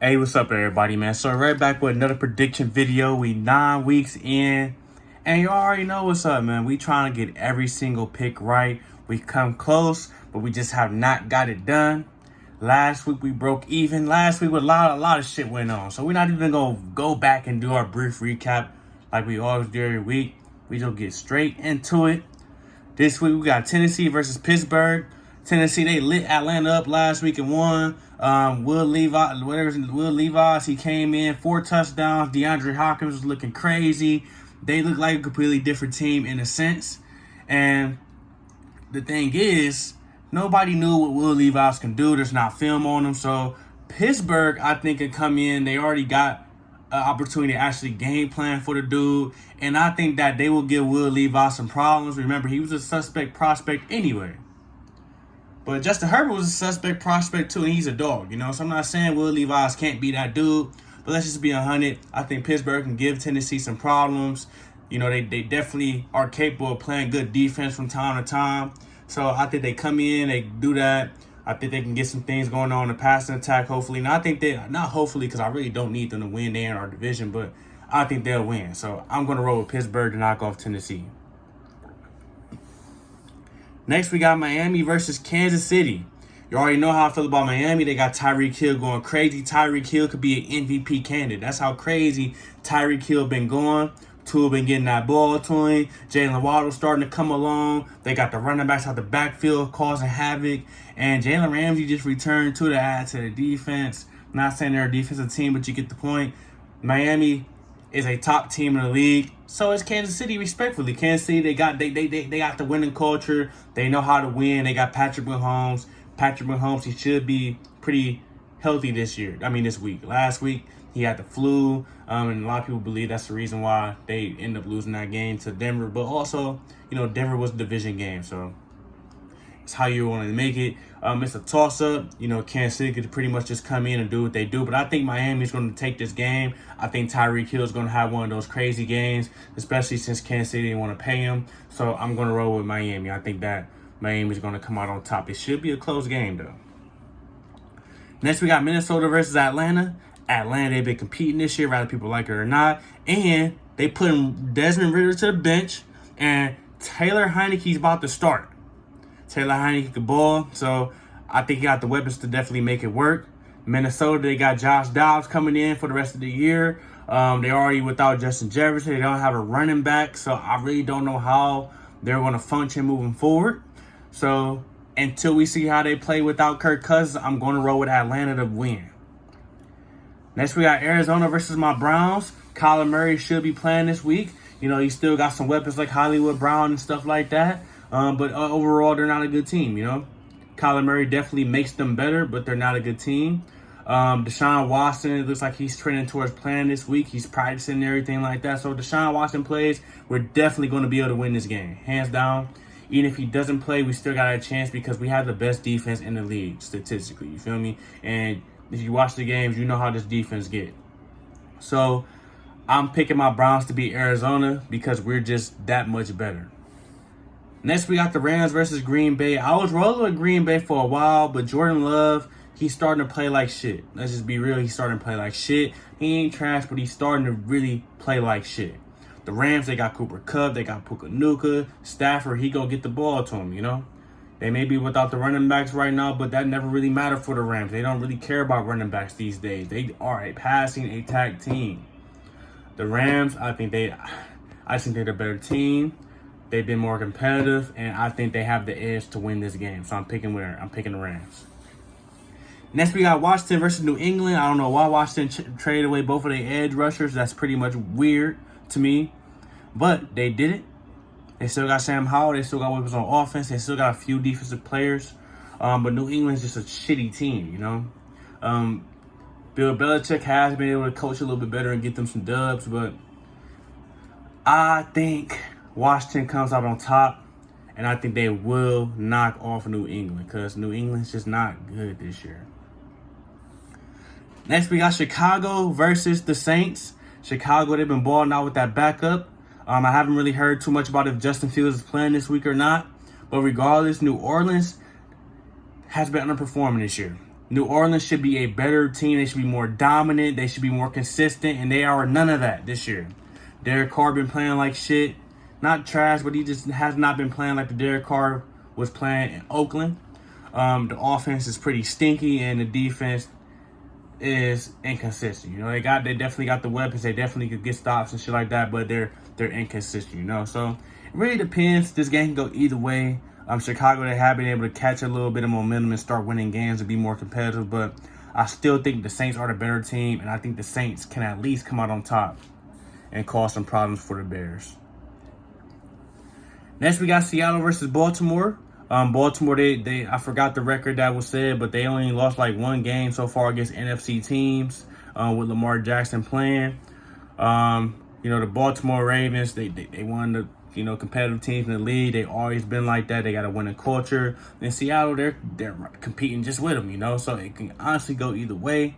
Hey, what's up, everybody, man? So right back with another prediction video. We 9 weeks in, and you already know what's up, man. We trying to get every single pick right. We come close, but we just have not got it done. Last week we broke even. Last week a lot of shit went on. So we're not even gonna go back and do our brief recap like we always do every week. We just get straight into it. This week we got Tennessee versus Pittsburgh. Tennessee, they lit Atlanta up last week and won. Will Levis, he came in 4 touchdowns. DeAndre Hopkins was looking crazy. They look like a completely different team in a sense. And the thing is, nobody knew what Will Levis can do. There's not film on him. So Pittsburgh, I think, can come in. They already got an opportunity to actually game plan for the dude. And I think that they will give Will Levis some problems. Remember, he was a suspect prospect anyway. But Justin Herbert was a suspect prospect too, and he's a dog, So I'm not saying Will Levis can't be that dude. But let's just be 100. I think Pittsburgh can give Tennessee some problems. They definitely are capable of playing good defense from time to time. So I think they come in, they do that. I think they can get some things going on in the passing attack, hopefully. And I think not hopefully, because I really don't need them to win. They're in our division, but I think they'll win. So I'm going to roll with Pittsburgh to knock off Tennessee. Next, we got Miami versus Kansas City. You already know how I feel about Miami. They got Tyreek Hill going crazy. Tyreek Hill could be an MVP candidate. That's how crazy Tyreek Hill been going. Tua been getting that ball to him. Jalen Waddle starting to come along. They got the running backs out the backfield causing havoc. And Jalen Ramsey just returned to add to the defense. I'm not saying they're a defensive team, but you get the point. Miami is a top team in the league. So is Kansas City, respectfully. Kansas City, they got the winning culture. They know how to win. They got Patrick Mahomes. Patrick Mahomes, he should be pretty healthy this week. Last week, he had the flu. And a lot of people believe that's the reason why they end up losing that game to Denver. But also, Denver was a division game. So it's how you want to make it. It's a toss-up. Kansas City could pretty much just come in and do what they do. But I think Miami's going to take this game. I think Tyreek Hill is going to have one of those crazy games, especially since Kansas City didn't want to pay him. So I'm going to roll with Miami. I think that Miami's going to come out on top. It should be a close game, though. Next, we got Minnesota versus Atlanta. Atlanta, they've been competing this year, whether people like it or not. And they put Desmond Ridder to the bench. And Taylor Heineke's about to start. Taylor Heineke can ball, so I think he got the weapons to definitely make it work. Minnesota, they got Josh Dobbs coming in for the rest of the year. They're already without Justin Jefferson. They don't have a running back, so I really don't know how they're going to function moving forward. So until we see how they play without Kirk Cousins, I'm going to roll with Atlanta to win. Next, we got Arizona versus my Browns. Kyler Murray should be playing this week. He still got some weapons like Hollywood Brown and stuff like that. But overall, they're not a good team, Kyler Murray definitely makes them better, but they're not a good team. Deshaun Watson, it looks like he's trending towards playing this week. He's practicing and everything like that. So if Deshaun Watson plays, we're definitely going to be able to win this game. Hands down. Even if he doesn't play, we still got a chance because we have the best defense in the league, statistically. You feel me? And if you watch the games, you know how this defense get. So I'm picking my Browns to beat Arizona because we're just that much better. Next, we got the Rams versus Green Bay. I was rolling with Green Bay for a while, but Jordan Love, he's starting to play like shit. Let's just be real. He's starting to play like shit. He ain't trash, but he's starting to really play like shit. The Rams, they got Cooper Kupp. They got Puka Nacua. Stafford, he gonna get the ball to him, They may be without the running backs right now, but that never really mattered for the Rams. They don't really care about running backs these days. They are a passing attack team. The Rams, I think they're the better team. They've been more competitive, and I think they have the edge to win this game. So I'm picking the Rams. Next, we got Washington versus New England. I don't know why Washington traded away both of their edge rushers. That's pretty much weird to me. But they did it. They still got Sam Howell. They still got weapons on offense. They still got a few defensive players. But New England's just a shitty team, Bill Belichick has been able to coach a little bit better and get them some dubs. But I think Washington comes out on top, and I think they will knock off New England because New England's just not good this year. Next, we got Chicago versus the Saints. Chicago, they've been balling out with that backup. I haven't really heard too much about if Justin Fields is playing this week or not. But regardless, New Orleans has been underperforming this year. New Orleans should be a better team. They should be more dominant. They should be more consistent, and they are none of that this year. Derek Carr been playing like shit. Not trash, but he just has not been playing like the Derek Carr was playing in Oakland. The offense is pretty stinky, and the defense is inconsistent. You know, they definitely got the weapons. They definitely could get stops and shit like that, but they're inconsistent. You know, so it really depends. This game can go either way. Chicago, they have been able to catch a little bit of momentum and start winning games and be more competitive, but I still think the Saints are the better team, and I think the Saints can at least come out on top and cause some problems for the Bears. Next, we got Seattle versus Baltimore. Baltimore, they I forgot the record that was said, but they only lost like one game so far against NFC teams with Lamar Jackson playing. The Baltimore Ravens, they won the competitive teams in the league. They always been like that. They got a winning culture. In Seattle, they're competing just with them, so it can honestly go either way.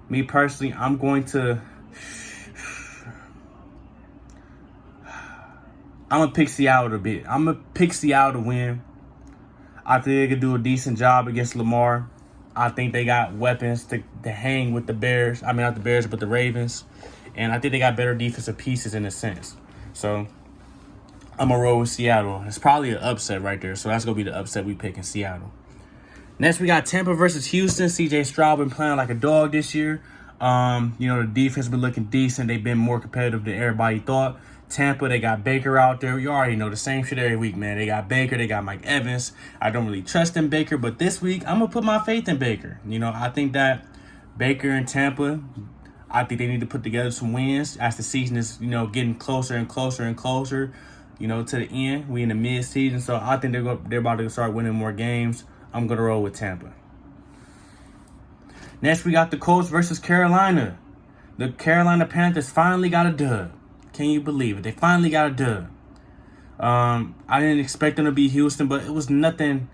Me personally, I'm gonna pick Seattle a bit. I'm gonna pick Seattle to win. I think they could do a decent job against Lamar. I think they got weapons to hang with the Bears. I mean, not the Bears, but the Ravens. And I think they got better defensive pieces in a sense. So I'm going to roll with Seattle. It's probably an upset right there. So that's going to be the upset we pick in Seattle. Next, we got Tampa versus Houston. C.J. Stroud been playing like a dog this year. The defense been looking decent. They've been more competitive than everybody thought. Tampa, they got Baker out there. You already know the same shit every week, man. They got Baker. They got Mike Evans. I don't really trust in Baker, but this week, I'm going to put my faith in Baker. I think that Baker and Tampa, I think they need to put together some wins as the season is, getting closer and closer and closer, to the end. We in the mid-season, so I think they're about to start winning more games. I'm going to roll with Tampa. Next, we got the Colts versus Carolina. The Carolina Panthers finally got a dub. Can you believe it? They finally got a dub. I didn't expect them to beat Houston, but it was nothing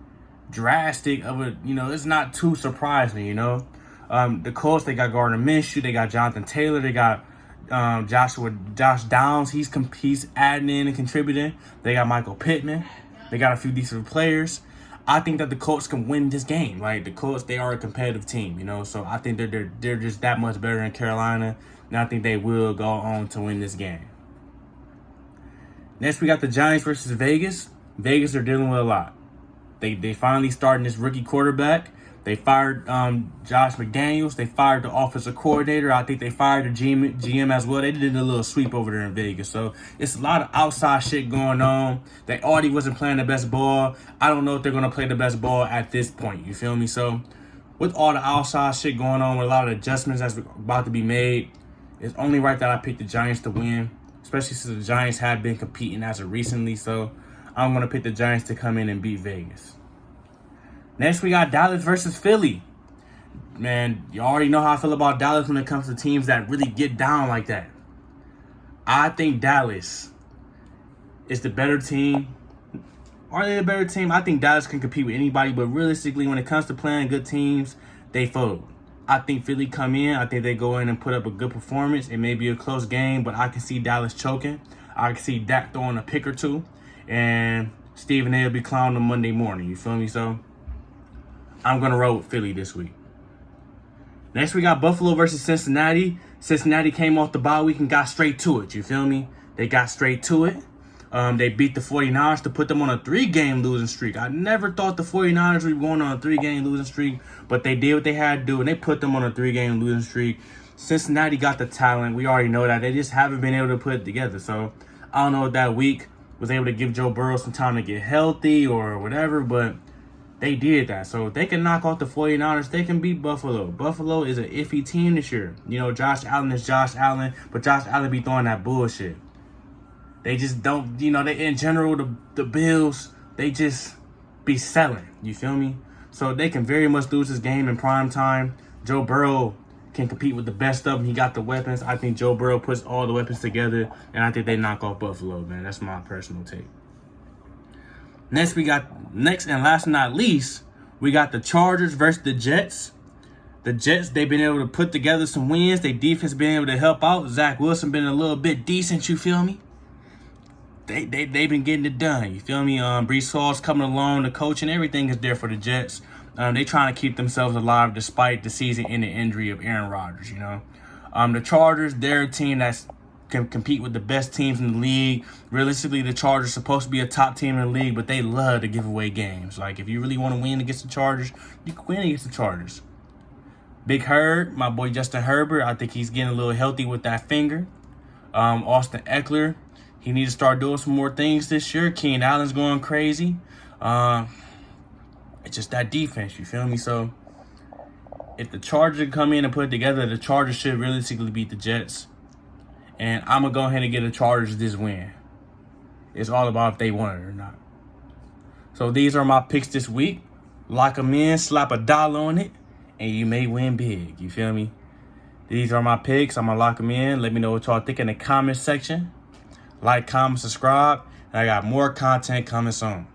drastic of a, it's not too surprising, The Colts, they got Gardner Minshew, they got Jonathan Taylor, they got Josh Downs. He's adding in and contributing. They got Michael Pittman. They got a few decent players. I think that the Colts can win this game. Right, the Colts, they are a competitive team, So I think they're just that much better than Carolina, and I think they will go on to win this game. Next, we got the Giants versus Vegas. Vegas are dealing with a lot. They finally starting this rookie quarterback. They fired Josh McDaniels. They fired the offensive coordinator. I think they fired the GM as well. They did a little sweep over there in Vegas. So it's a lot of outside shit going on. They already wasn't playing the best ball. I don't know if they're going to play the best ball at this point. You feel me? So with all the outside shit going on, with a lot of adjustments that's about to be made, it's only right that I pick the Giants to win, especially since the Giants have been competing as of recently. So I'm going to pick the Giants to come in and beat Vegas. Next, we got Dallas versus Philly. Man, you already know how I feel about Dallas when it comes to teams that really get down like that. I think Dallas is the better team. Are they the better team? I think Dallas can compete with anybody, but realistically, when it comes to playing good teams, they fold. I think Philly come in. I think they go in and put up a good performance. It may be a close game, but I can see Dallas choking. I can see Dak throwing a pick or two, and Stephen A will be clowning on Monday morning. You feel me? So I'm going to roll with Philly this week. Next, we got Buffalo versus Cincinnati. Cincinnati came off the bye week and got straight to it. You feel me? They got straight to it. They beat the 49ers to put them on a 3-game losing streak. I never thought the 49ers were going on a 3-game losing streak, but they did what they had to do, and they put them on a 3-game losing streak. Cincinnati got the talent. We already know that. They just haven't been able to put it together. So I don't know if that week was able to give Joe Burrow some time to get healthy or whatever, but they did that. So if they can knock off the 49ers, they can beat Buffalo. Buffalo is an iffy team this year. Josh Allen is Josh Allen, but Josh Allen be throwing that bullshit. They just don't, they in general, the Bills, they just be selling. You feel me? So they can very much lose this game in prime time. Joe Burrow can compete with the best of them. He got the weapons. I think Joe Burrow puts all the weapons together, and I think they knock off Buffalo, man. That's my personal take. Next and last but not least, we got the Chargers versus the Jets. The Jets, they've been able to put together some wins. Their defense been able to help out. Zach Wilson been a little bit decent, you feel me? They've been getting it done, you feel me? Brees Hall's coming along, the coach and everything is there for the Jets. They trying to keep themselves alive despite the season-ending injury of Aaron Rodgers, you know. The Chargers, they're a team that's can compete with the best teams in the league. Realistically, the Chargers are supposed to be a top team in the league, but they love to give away games. Like, if you really want to win against the Chargers, you can win against the Chargers. Big Herb, my boy Justin Herbert, I think he's getting a little healthy with that finger. Austin Eckler, he needs to start doing some more things this year. Keenan Allen's going crazy. It's just that defense, you feel me? So, if the Chargers come in and put it together, the Chargers should realistically beat the Jets. And I'm going to go ahead and get the Chargers this win. It's all about if they want it or not. So these are my picks this week. Lock them in, slap $1 on it, and you may win big. You feel me? These are my picks. I'm going to lock them in. Let me know what y'all think in the comment section. Like, comment, subscribe. And I got more content coming soon.